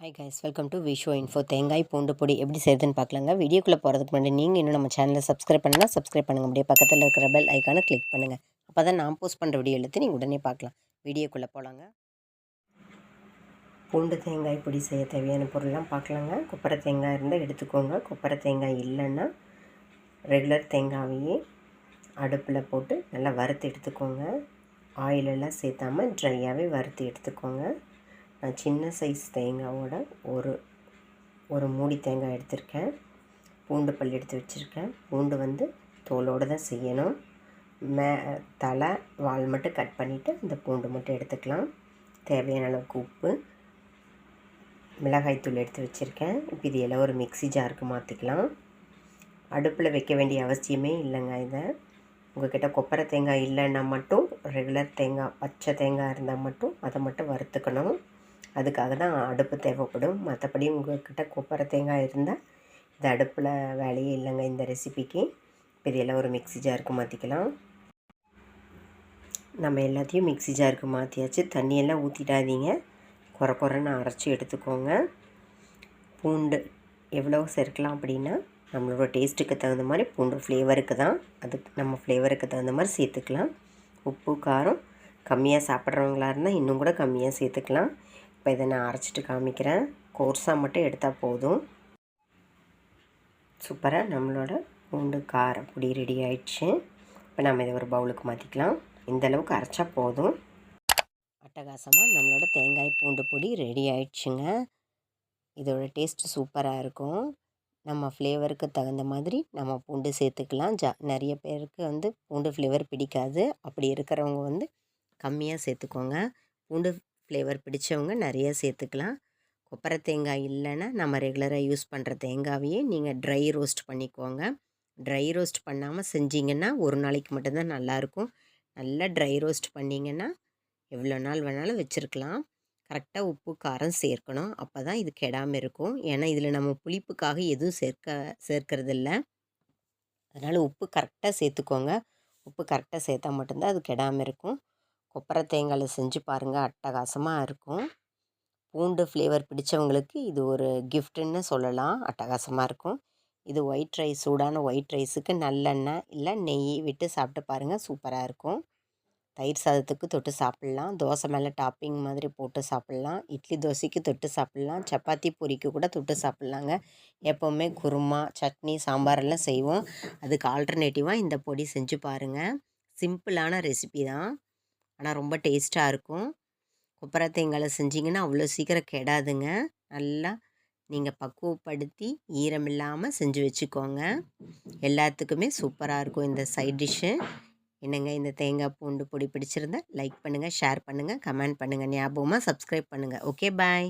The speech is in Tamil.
ஹாய் கைஸ், வெல்கம் டு விஷோ இன்ஃபோ. தேங்காய் பூண்டு பொடி எப்படி செய்யுதுன்னு பார்க்கலாங்க. வீடியோக்குள்ளே போகிறதுக்கு முன்னாடி நீங்கள் இன்னும் நம்ம சேனலை சப்ஸ்கிரைப் பண்ணலாம், சப்ஸ்கிரைப் பண்ணுங்கள். அப்படியே பக்கத்தில் இருக்கிற பெல் ஐக்கானை கிளிக் பண்ணுங்கள். அப்போ தான் நான் போஸ்ட் பண்ணுற வீடியோ எடுத்து நீங்கள் உடனே பார்க்கலாம். வீடியோக்குள்ளே போகலாங்க. பூண்டு தேங்காய் பொடி செய்ய தேவையான பொருள்லாம் பார்க்கலாங்க. கொப்பரை தேங்காய் இருந்தால் எடுத்துக்கோங்க. கொப்பரை தேங்காய் இல்லைன்னா ரெகுலர் தேங்காயையே அடுப்பில் போட்டு நல்லா வறுத்து எடுத்துக்கோங்க. ஆயிலெல்லாம் சேர்த்தாமல் ட்ரையாகவே வறுத்து எடுத்துக்கோங்க. நான் சின்ன சைஸ் தேங்காவோட ஒரு மூடி தேங்காய் எடுத்திருக்கேன். பூண்டு பல் எடுத்து வச்சுருக்கேன். பூண்டு தோலோடு தான் செய்யணும். தலை வால் மட்டும் கட் பண்ணிவிட்டு அந்த பூண்டு மட்டும் எடுத்துக்கலாம். தேவையான அளவுக்கு உப்பு, மிளகாய்த்தூள் எடுத்து வச்சுருக்கேன். இப்போ இது எல்லாம் ஒரு மிக்ஸி ஜாருக்கு மாற்றிக்கலாம். அடுப்பில் வைக்க வேண்டிய அவசியமே இல்லைங்க. இதை உங்கள்கிட்ட கொப்பரை தேங்காய் இல்லைன்னா மட்டும் ரெகுலர் தேங்காய், பச்சை தேங்காய் இருந்தால் மட்டும் அதை மட்டும் வறுத்துக்கணும். அதுக்காக தான் அடுப்பு தேவைப்படும். மற்றபடி உங்கள்கிட்ட கொப்பரை தேங்காய் இருந்தால் இது அடுப்பில் வேலையே இல்லைங்க இந்த ரெசிபிக்கு. இப்போ இதெல்லாம் ஒரு மிக்ஸி ஜாருக்கு மாற்றிக்கலாம். நம்ம எல்லாத்தையும் மிக்ஸி ஜாருக்கு மாற்றியாச்சு. தண்ணியெல்லாம் ஊற்றிடாதீங்க. குறைன்னு அரைச்சி எடுத்துக்கோங்க. பூண்டு எவ்வளோ சேர்க்கலாம் அப்படின்னா நம்மளோட டேஸ்ட்டுக்கு தகுந்த மாதிரி, பூண்டு ஃப்ளேவருக்கு தான், அதுக்கு நம்ம ஃப்ளேவருக்கு தகுந்த மாதிரி சேர்த்துக்கலாம். உப்பு காரம் கம்மியாக சாப்பிட்றவங்களா இருந்தால் இன்னும் கூட கம்மியாக சேர்த்துக்கலாம். இப்போ இதை நான் அரைச்சிட்டு காமிக்கிறேன். கோர்ஸாக மட்டும் எடுத்தால் போதும். சூப்பராக நம்மளோட பூண்டு கார பொடி ரெடி ஆயிடுச்சு. இப்போ நம்ம இதை ஒரு பவுலுக்கு மாற்றிக்கலாம். இந்தளவுக்கு அரைச்சா போதும். அட்டகாசமாக நம்மளோட தேங்காய் பூண்டு பொடி ரெடி ஆயிடுச்சுங்க. இதோட டேஸ்ட்டு சூப்பராக இருக்கும். நம்ம ஃப்ளேவருக்கு தகுந்த மாதிரி நம்ம பூண்டு சேர்த்துக்கலாம். நிறைய பேருக்கு பூண்டு ஃப்ளேவர் பிடிக்காது. அப்படி இருக்கிறவங்க கம்மியாக சேர்த்துக்கோங்க. பூண்டு ஃப்ளேவர் பிடிச்சவங்க நிறைய சேர்த்துக்கலாம். கொப்பரை தேங்காய் இல்லைன்னா நம்ம ரெகுலராக யூஸ் பண்ணுற தேங்காவையே நீங்கள் ட்ரை ரோஸ்ட் பண்ணிக்கோங்க. ட்ரை ரோஸ்ட் பண்ணாமல் செஞ்சிங்கன்னா ஒரு நாளைக்கு மட்டும்தான் நல்லாயிருக்கும். நல்லா ட்ரை ரோஸ்ட் பண்ணிங்கன்னா எவ்வளோ நாள் வேணாலும் வச்சுருக்கலாம். கரெக்டாக உப்பு காரம் சேர்க்கணும். அப்போ தான் இது கெடாமல் இருக்கும். ஏன்னா இதில் நம்ம புளிப்புக்காக எதுவும் சேர்க்கறதில்ல. அதனால் உப்பு கரெக்டாக சேர்த்துக்கோங்க. உப்பு கரெக்டாக சேர்த்தா மட்டும்தான் அது கெடாமல் இருக்கும். கொப்பரை தேங்காயில் செஞ்சு பாருங்கள், அட்டகாசமாக இருக்கும். பூண்டு ஃப்ளேவர் பிடிச்சவங்களுக்கு இது ஒரு கிஃப்ட்டுன்னு சொல்லலாம். அட்டகாசமாக இருக்கும். இது ஒயிட் ரைஸ், சூடான ஒயிட் ரைஸுக்கு நல்லெண்ணெய் இல்லை நெய் விட்டு சாப்பிட்டு பாருங்கள், சூப்பராக இருக்கும். தயிர் சாதத்துக்கு தொட்டு சாப்பிட்லாம். தோசை மேலே டாப்பிங் மாதிரி போட்டு சாப்பிட்லாம். இட்லி தோசைக்கு தொட்டு சாப்பிட்லாம். சப்பாத்தி பூரிக்கு கூட தொட்டு சாப்பிட்லாங்க. எப்போவுமே குருமா, சட்னி, சாம்பாரெல்லாம் செய்வோம். அதுக்கு ஆல்டர்னேட்டிவாக இந்த பொடி செஞ்சு பாருங்கள். சிம்பிளான ரெசிபி தான், ஆனால் ரொம்ப டேஸ்ட்டாக இருக்கும். கொப்பரை தேங்காயில் செஞ்சிங்கன்னா அவ்வளோ சீக்கிரம் கெடாதுங்க. நல்லா நீங்கள் பக்குவப்படுத்தி ஈரம் இல்லாமல் செஞ்சு வச்சுக்கோங்க. எல்லாத்துக்குமே சூப்பராக இருக்கும் இந்த சைட் டிஷ்ஷு. என்னங்க, இந்த தேங்காய் பூண்டு பொடி பிடிச்சிருந்தா லைக் பண்ணுங்கள், ஷேர் பண்ணுங்கள், கமெண்ட் பண்ணுங்கள். ஞாபகமாக சப்ஸ்கிரைப் பண்ணுங்கள். ஓகே, பாய்.